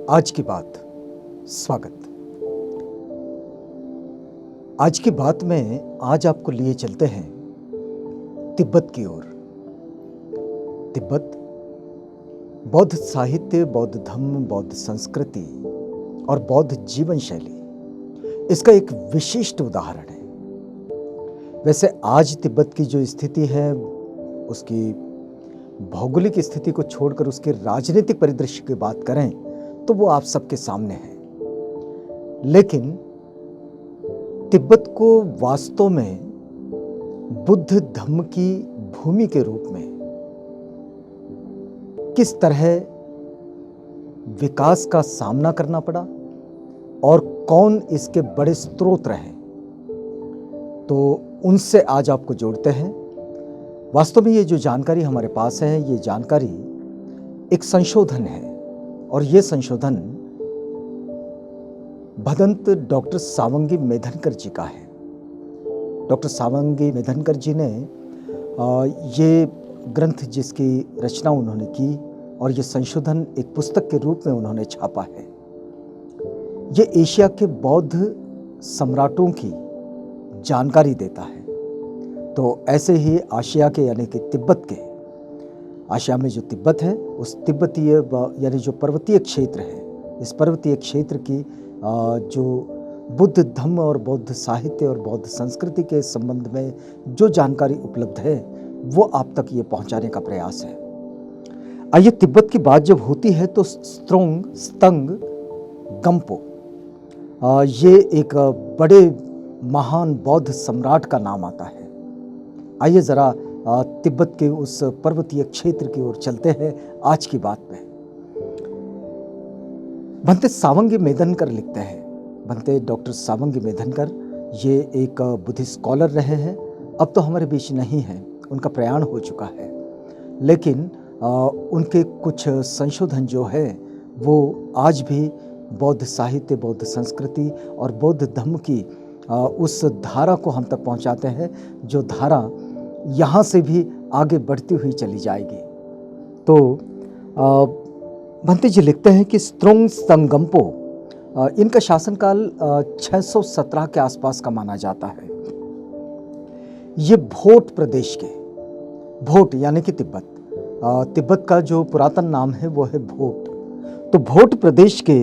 आज की बात। स्वागत। आज की बात में आज आपको लिए चलते हैं तिब्बत की ओर। तिब्बत बौद्ध साहित्य, बौद्ध धर्म, बौद्ध संस्कृति और बौद्ध जीवन शैली इसका एक विशिष्ट उदाहरण है। वैसे आज तिब्बत की जो स्थिति है, उसकी भौगोलिक स्थिति को छोड़कर उसके राजनीतिक परिदृश्य की बात करें तो वो आप सबके सामने है। लेकिन तिब्बत को वास्तव में बुद्ध धम्म की भूमि के रूप में किस तरह विकास का सामना करना पड़ा और कौन इसके बड़े स्रोत रहे, तो उनसे आज आपको जोड़ते हैं। वास्तव में ये जो जानकारी हमारे पास है, ये जानकारी एक संशोधन है और ये संशोधन भदंत डॉक्टर सावंगी मेधनकर जी का है। डॉक्टर सावंगी मेधनकर जी ने ये ग्रंथ जिसकी रचना उन्होंने की और ये संशोधन एक पुस्तक के रूप में उन्होंने छापा है। ये एशिया के बौद्ध सम्राटों की जानकारी देता है। तो ऐसे ही आशिया के यानी कि तिब्बत के, आशिया में जो तिब्बत है उस तिब्बतीय यानी जो पर्वतीय क्षेत्र है, इस पर्वतीय क्षेत्र की जो बुद्ध धम्म और बौद्ध साहित्य और बौद्ध संस्कृति के संबंध में जो जानकारी उपलब्ध है वो आप तक ये पहुंचाने का प्रयास है। आइए, तिब्बत की बात जब होती है तो स्त्रोंग स्तंग गंपो ये एक बड़े महान बौद्ध सम्राट का नाम आता है। आइए जरा तिब्बत के उस पर्वतीय क्षेत्र की ओर चलते हैं आज की बात में। भंते सावंगी मेधनकर लिखते हैं। भंते डॉक्टर सावंगी मेधनकर ये एक बुद्धिस्ट स्कॉलर रहे हैं। अब तो हमारे बीच नहीं है, उनका प्रयाण हो चुका है, लेकिन उनके कुछ संशोधन जो है वो आज भी बौद्ध साहित्य, बौद्ध संस्कृति और बौद्ध धर्म की उस धारा को हम तक पहुंचाते हैं, जो धारा यहाँ से भी आगे बढ़ती हुई चली जाएगी। तो भंते जी लिखते हैं कि स्त्रोंग स्तंगम्पो इनका शासनकाल 617 के आसपास का माना जाता है। ये भोट प्रदेश के, भोट यानी कि तिब्बत का जो पुरातन नाम है वो है भोट। तो भोट प्रदेश के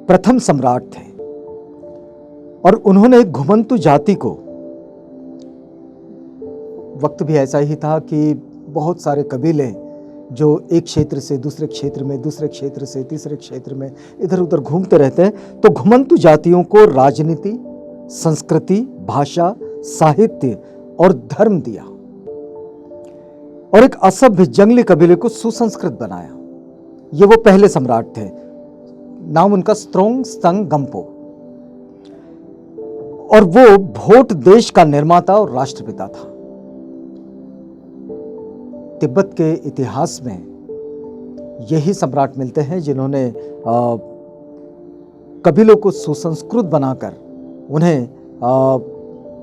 प्रथम सम्राट थे और उन्होंने घुमंतु जाति को, वक्त भी ऐसा ही था कि बहुत सारे कबीले जो एक क्षेत्र से दूसरे क्षेत्र में, दूसरे क्षेत्र से तीसरे क्षेत्र में इधर उधर घूमते रहते हैं, तो घुमंतु जातियों को राजनीति, संस्कृति, भाषा, साहित्य और धर्म दिया और एक असभ्य जंगली कबीले को सुसंस्कृत बनाया। ये वो पहले सम्राट थे। नाम उनका स्त्रोंग स्तंग गंपो, और वो भोट देश का निर्माता और राष्ट्रपिता था। तिब्बत के इतिहास में यही सम्राट मिलते हैं जिन्होंने कबीलों को सुसंस्कृत बनाकर उन्हें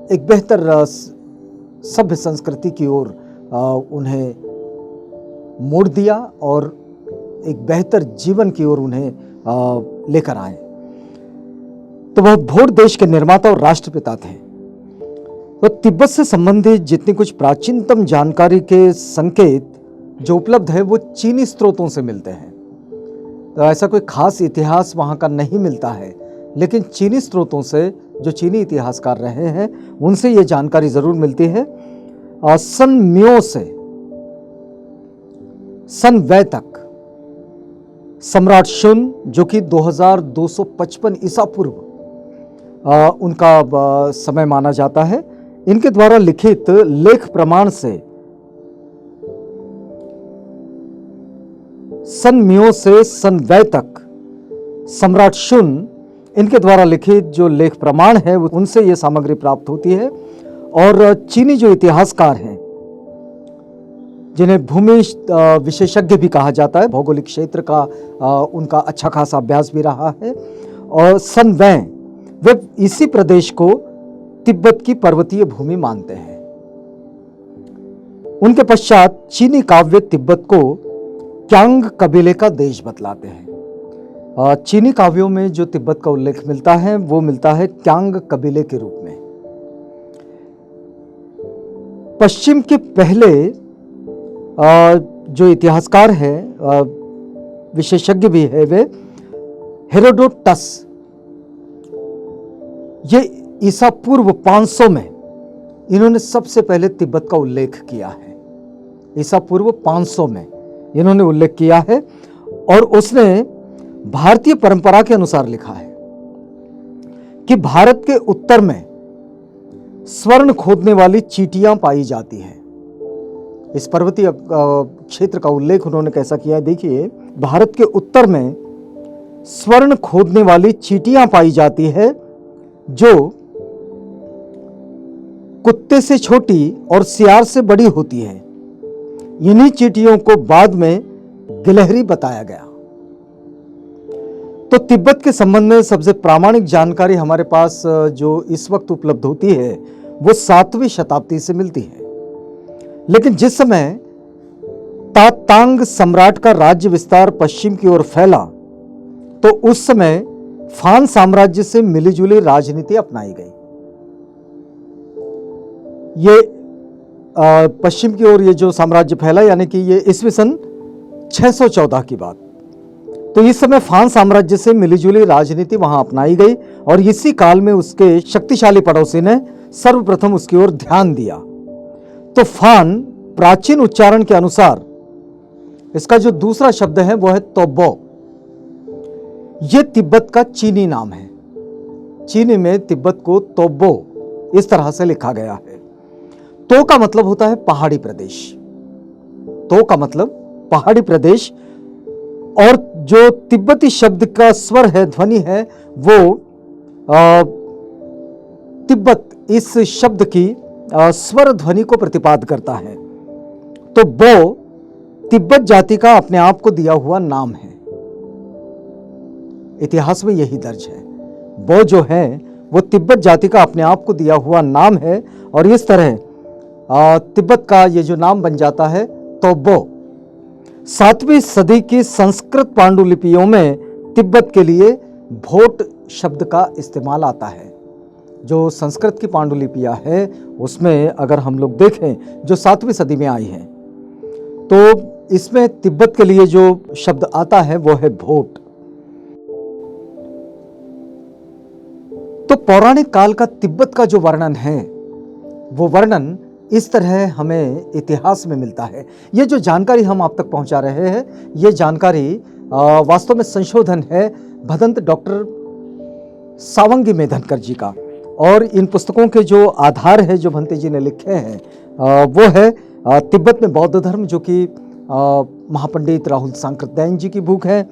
एक बेहतर सभ्य संस्कृति की ओर उन्हें मोड़ दिया और एक बेहतर जीवन की ओर उन्हें लेकर आए। तो वह भोट देश के निर्माता और राष्ट्रपिता थे। तो तिब्बत से संबंधित जितनी कुछ प्राचीनतम जानकारी के संकेत जो उपलब्ध है वो चीनी स्रोतों से मिलते हैं। तो ऐसा कोई खास इतिहास वहाँ का नहीं मिलता है, लेकिन चीनी स्रोतों से, जो चीनी इतिहासकार रहे हैं, उनसे ये जानकारी ज़रूर मिलती है। सन म्यो से सन वै तक सम्राट शुन, जो कि 2255 ईसा पूर्व उनका समय माना जाता है, इनके द्वारा लिखित लेख प्रमाण से सन म्यो से सन वै तक सम्राट शुन, इनके द्वारा लिखित जो लेख प्रमाण है उनसे ये सामग्री प्राप्त होती है। और चीनी जो इतिहासकार हैं, जिन्हें भूमि विशेषज्ञ भी कहा जाता है, भौगोलिक क्षेत्र का उनका अच्छा खासा अभ्यास भी रहा है, और सन वै वे इसी प्रदेश को तिब्बत की पर्वतीय भूमि मानते हैं। उनके पश्चात चीनी काव्य तिब्बत को क्यांग कबीले का देश बतलाते हैं। चीनी काव्यों में जो तिब्बत का उल्लेख मिलता है वो मिलता है क्यांग कबीले के रूप में। पश्चिम के पहले जो इतिहासकार है, विशेषज्ञ भी है, वे हेरोडोटस, ये ईसा पूर्व 500 में इन्होंने सबसे पहले तिब्बत का उल्लेख किया है। ईसा पूर्व 500 में इन्होंने उल्लेख किया है और उसने भारतीय परंपरा के अनुसार लिखा है कि भारत के उत्तर में स्वर्ण खोदने वाली चींटियां पाई जाती हैं। इस पर्वतीय क्षेत्र का उल्लेख उन्होंने कैसा किया है, देखिए, भारत के उत्तर में स्वर्ण खोदने वाली चींटियां पाई जाती है जो कुत्ते से छोटी और सियार से बड़ी होती है। इन्हीं चींटियों को बाद में गिलहरी बताया गया। तो तिब्बत के संबंध में सबसे प्रामाणिक जानकारी हमारे पास जो इस वक्त उपलब्ध होती है वो 7वीं शताब्दी से मिलती है। लेकिन जिस समय तातांग सम्राट का राज्य विस्तार पश्चिम की ओर फैला तो उस समय फान साम्राज्य से मिलीजुली राजनीति अपनाई गई। ये पश्चिम की ओर ये जो साम्राज्य फैला, यानी कि ये ईस्वी सन 614 की बात, तो इस समय फान साम्राज्य से मिलीजुली राजनीति वहां अपनाई गई और इसी काल में उसके शक्तिशाली पड़ोसी ने सर्वप्रथम उसकी ओर ध्यान दिया। तो फान प्राचीन उच्चारण के अनुसार इसका जो दूसरा शब्द है वो है तोब्बो। यह तिब्बत का चीनी नाम है। चीनी में तिब्बत को तोब्बो इस तरह से लिखा गया है। तो का मतलब होता है पहाड़ी प्रदेश। तो का मतलब पहाड़ी प्रदेश, और जो तिब्बती शब्द का स्वर है, ध्वनि है, वो तिब्बत इस शब्द की स्वर ध्वनि को प्रतिपाद करता है। तो बो तिब्बत जाति का अपने आप को दिया हुआ नाम है। इतिहास में यही दर्ज है। बो जो है वो तिब्बत जाति का अपने आप को दिया हुआ नाम है और इस तरह तिब्बत का ये जो नाम बन जाता है तोब्बो। 7वीं सदी की संस्कृत पांडुलिपियों में तिब्बत के लिए भोट शब्द का इस्तेमाल आता है। जो संस्कृत की पांडुलिपियां है उसमें अगर हम लोग देखें जो 7वीं सदी में आई हैं तो इसमें तिब्बत के लिए जो शब्द आता है वो है भोट। तो पौराणिक काल का तिब्बत का जो वर्णन है वो वर्णन इस तरह हमें इतिहास में मिलता है। ये जो जानकारी हम आप तक पहुंचा रहे हैं ये जानकारी वास्तव में संशोधन है भदंत डॉक्टर सावंगी मेधनकर जी का, और इन पुस्तकों के जो आधार है जो भंते जी ने लिखे हैं वो है तिब्बत में बौद्ध धर्म, जो कि महापंडित राहुल सांकृत्यायन जी की बुक है।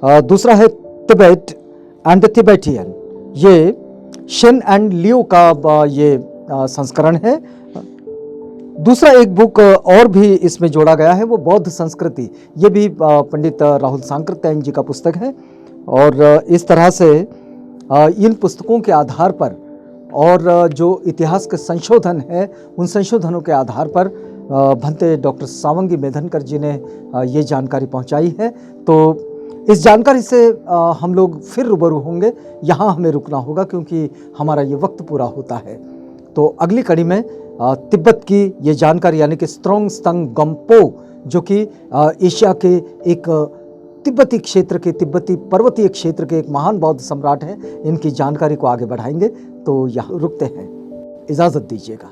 दूसरा है तिब्बत एंड द तिब्बतियन, ये शेन एंड लियो का ये संस्करण है। दूसरा एक बुक और भी इसमें जोड़ा गया है, वो बौद्ध संस्कृति, ये भी पंडित राहुल सांकृत्यायन जी का पुस्तक है। और इस तरह से इन पुस्तकों के आधार पर और जो इतिहास के संशोधन है उन संशोधनों के आधार पर भंते डॉक्टर सावंगी मेधनकर जी ने ये जानकारी पहुंचाई है। तो इस जानकारी से हम लोग फिर रूबरू होंगे। यहाँ हमें रुकना होगा क्योंकि हमारा ये वक्त पूरा होता है। तो अगली कड़ी में तिब्बत की ये जानकारी यानी कि स्त्रोंग स्तंग गम्पो, जो कि एशिया के एक तिब्बती क्षेत्र के, तिब्बती पर्वतीय क्षेत्र के एक महान बौद्ध सम्राट हैं, इनकी जानकारी को आगे बढ़ाएंगे। तो यहाँ रुकते हैं, इजाज़त दीजिएगा।